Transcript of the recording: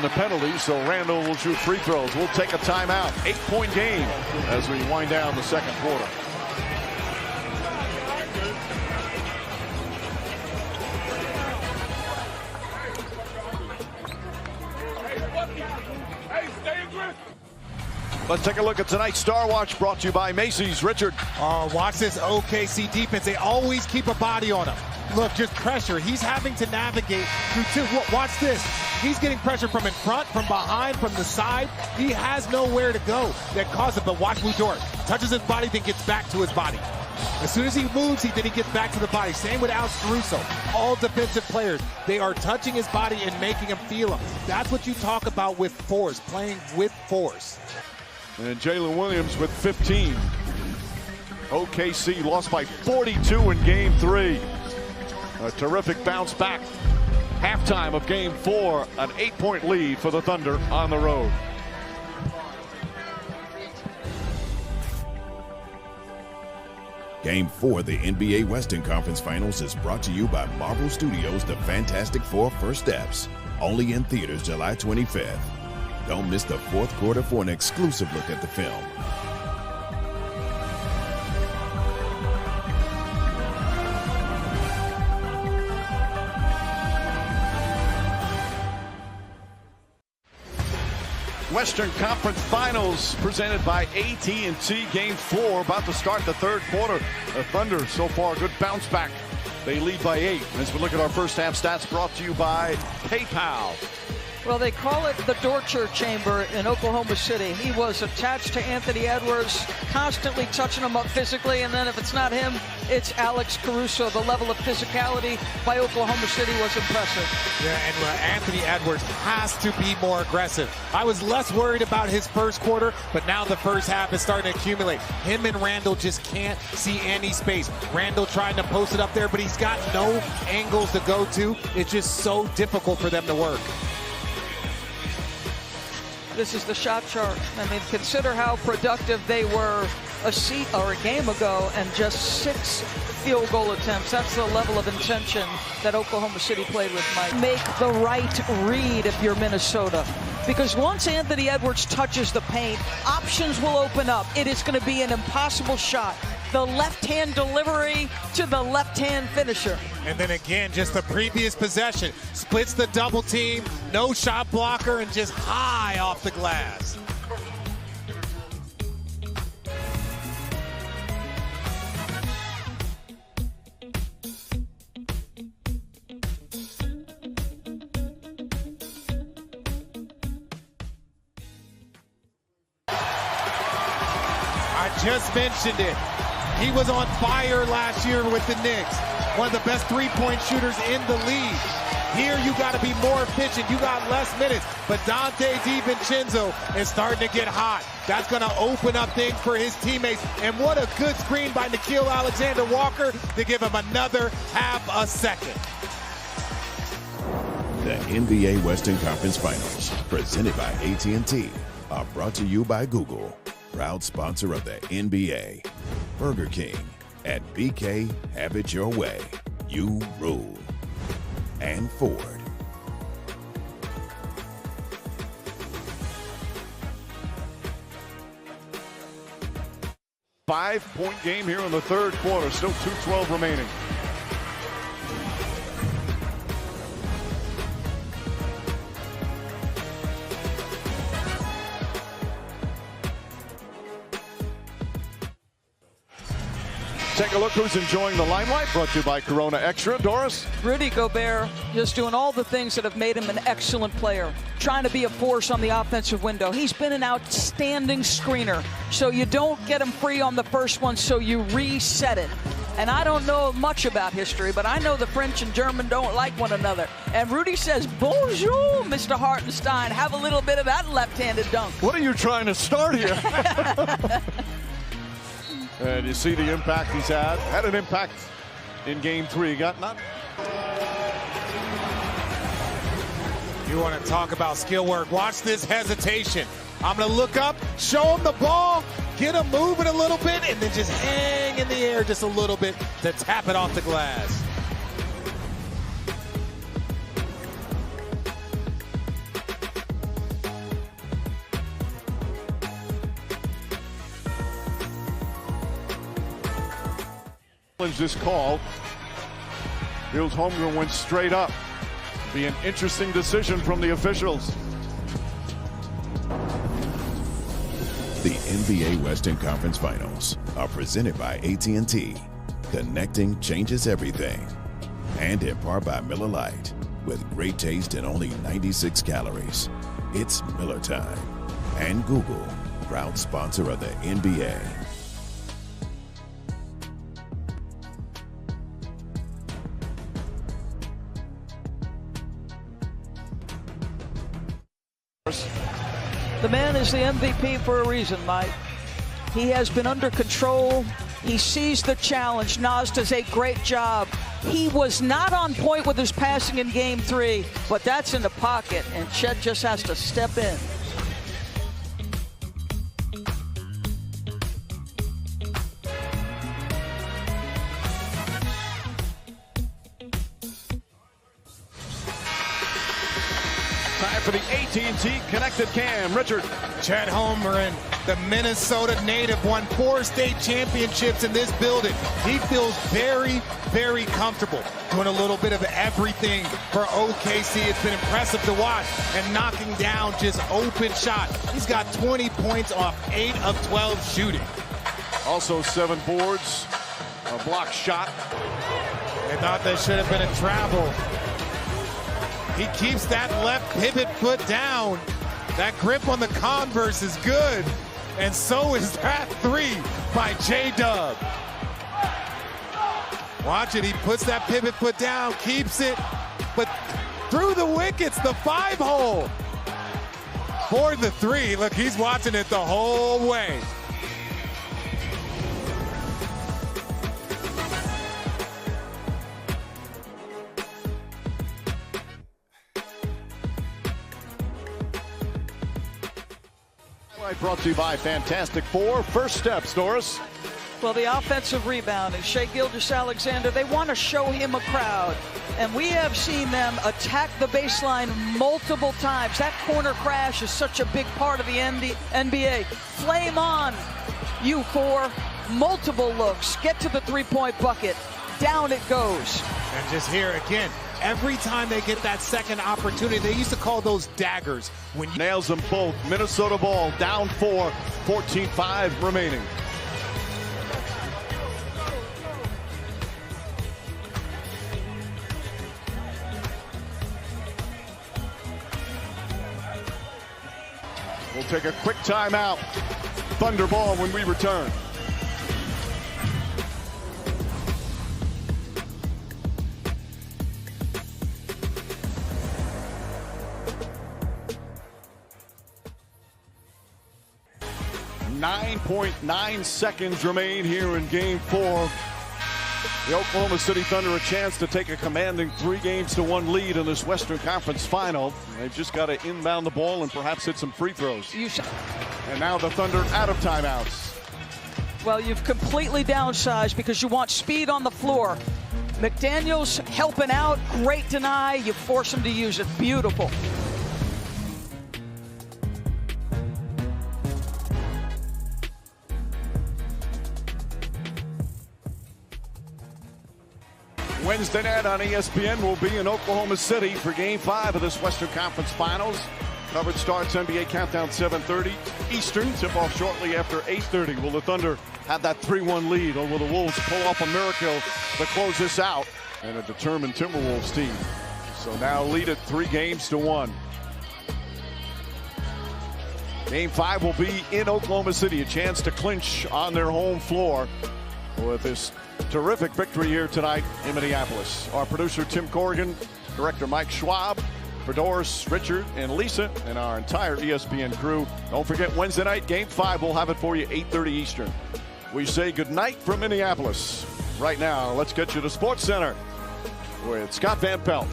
in the penalties, so Randall will shoot free throws. We'll take a timeout. 8-point game as we wind down the second quarter. Let's take a look at tonight's Star Watch, brought to you by Macy's. Richard. Watch this OKC defense. They always keep a body on him. Look, just pressure. He's having to navigate through two. Watch this. He's getting pressure from in front, from behind, from the side. He has nowhere to go that causes it. But watch Lou Dort. Touches his body, then gets back to his body. As soon as he moves, then he gets back to the body. Same with Alex Caruso. All defensive players, they are touching his body and making him feel him. That's what you talk about with force, playing with force. And Jalen Williams with 15. OKC lost by 42 in Game 3. A terrific bounce back. Halftime of Game 4, an 8-point lead for the Thunder on the road. Game 4 of the NBA Western Conference Finals is brought to you by Marvel Studios' The Fantastic Four First Steps. Only in theaters July 25th. Don't miss the fourth quarter for an exclusive look at the film. Western Conference Finals presented by AT&T. Game 4 about to start the third quarter. The Thunder so far a good bounce back. They lead by 8. As we look at our first half stats, brought to you by PayPal. Well, they call it the torture chamber in Oklahoma City. He was attached to Anthony Edwards, constantly touching him up physically, and then if it's not him, it's Alex Caruso. The level of physicality by Oklahoma City was impressive. Yeah, and Anthony Edwards has to be more aggressive. I was less worried about his first quarter, but now the first half is starting to accumulate. Him and Randall just can't see any space. Randall trying to post it up there, but he's got no angles to go to. It's just so difficult for them to work. This is the shot chart. I mean, consider how productive they were a game ago, and just 6 field goal attempts. That's the level of intention that Oklahoma City played with, Mike. Make the right read if you're Minnesota. Because once Anthony Edwards touches the paint, options will open up. It is going to be an impossible shot. The left-hand delivery to the left-hand finisher. And then again, just the previous possession. Splits the double team, no shot blocker, and just high off the glass. I just mentioned it. He was on fire last year with the Knicks. One of the best three-point shooters in the league. Here you got to be more efficient. You got less minutes. But Dante DiVincenzo is starting to get hot. That's going to open up things for his teammates. And what a good screen by Nickeil Alexander-Walker to give him another half a second. The NBA Western Conference Finals, presented by AT&T, are brought to you by Google, proud sponsor of the NBA. Burger King, at BK, have it your way. You rule. And Ford. Five-point game here in the third quarter. Still 2:12 remaining. Take a look who's enjoying the limelight. Brought to you by Corona Extra. Doris? Rudy Gobert just doing all the things that have made him an excellent player. Trying to be a force on the offensive window. He's been an outstanding screener. So you don't get him free on the first one, so you reset it. And I don't know much about history, but I know the French and German don't like one another. And Rudy says, bonjour, Mr. Hartenstein. Have a little bit of that left-handed dunk. What are you trying to start here? And you see the impact he's had. Had an impact in Game 3. Got not. You want to talk about skill work. Watch this hesitation. I'm going to look up, show him the ball, get him moving a little bit, and then just hang in the air just a little bit to tap it off the glass. This call. Hill's Holmgren went straight up. Be an interesting decision from the officials. The NBA Western Conference Finals are presented by AT&T. Connecting changes everything. And in part by Miller Lite. With great taste and only 96 calories. It's Miller time. And Google, proud sponsor of the NBA. The man is the MVP for a reason, Mike. He has been under control. He sees the challenge. Naz does a great job. He was not on point with his passing in Game 3, but that's in the pocket, and Chet just has to step in. Time for the AT&T Connected Cam. Richard. Chet Holmgren, the Minnesota native, won 4 state championships in this building. He feels very, very comfortable doing a little bit of everything for OKC. It's been impressive to watch, and knocking down just open shot. He's got 20 points off 8 of 12 shooting. Also 7 boards, a block shot. They thought that should have been a travel. He keeps that left pivot foot down. That grip on the Converse is good. And so is that 3 by J-Dub. Watch it, he puts that pivot foot down, keeps it, but through the wickets, the 5-hole. For the 3, look, he's watching it the whole way. Brought to you by Fantastic Four. First steps, Doris. Well, the offensive rebound and Shai Gilgeous-Alexander, they want to show him a crowd. And we have seen them attack the baseline multiple times. That corner crash is such a big part of the NBA. Flame on, you 4. Multiple looks. Get to the three-point bucket. Down it goes. And just here again, every time they get that second opportunity, they used to call those daggers. When you nails them both. Minnesota ball down 4, 14-5 remaining. We'll take a quick timeout. Thunder ball when we return. .9 seconds remain here in Game 4. The Oklahoma City Thunder a chance to take a commanding 3-1 lead in this Western Conference Final. They've just got to inbound the ball and perhaps hit some free throws. And now the Thunder out of timeouts. Well, you've completely downsized because you want speed on the floor. McDaniels helping out, great deny. You force him to use it. Beautiful. Wednesday night on ESPN, we'll be in Oklahoma City for Game 5 of this Western Conference Finals. Coverage starts NBA Countdown 7:30 Eastern. Tip-off shortly after 8:30. Will the Thunder have that 3-1 lead, or will the Wolves pull off a miracle to close this out? And a determined Timberwolves team. So now lead at 3-1. Game 5 will be in Oklahoma City. A chance to clinch on their home floor with this terrific victory here tonight in Minneapolis. Our producer Tim Corrigan, director Mike Schwab, for Doris, Richard, and Lisa, and our entire ESPN crew. Don't forget Wednesday night, Game 5. We'll have it for you 8:30 Eastern. We say good night from Minneapolis. Right now, let's get you to Sports Center with Scott Van Pelt.